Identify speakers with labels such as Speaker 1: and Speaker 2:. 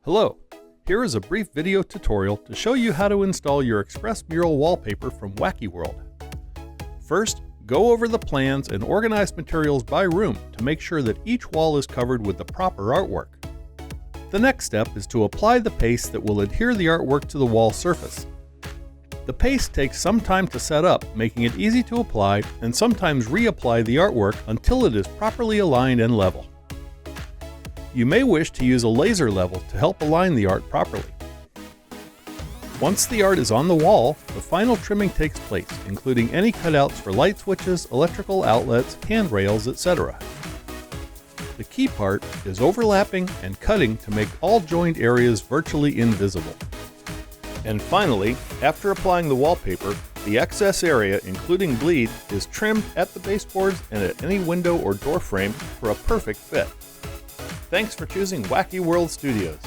Speaker 1: Hello, here is a brief video tutorial to show you how to install your Express Mural wallpaper from Wacky World. First, go over the plans and organize materials by room to make sure that each wall is covered with the proper artwork. The next step is to apply the paste that will adhere the artwork to the wall surface. The paste takes some time to set up, making it easy to apply and sometimes reapply the artwork until it is properly aligned and level. You may wish to use a laser level to help align the art properly. Once the art is on the wall, the final trimming takes place, including any cutouts for light switches, electrical outlets, handrails, etc. The key part is overlapping and cutting to make all joined areas virtually invisible. And finally, after applying the wallpaper, the excess area, including bleed, is trimmed at the baseboards and at any window or door frame for a perfect fit. Thanks for choosing Wacky World Studios.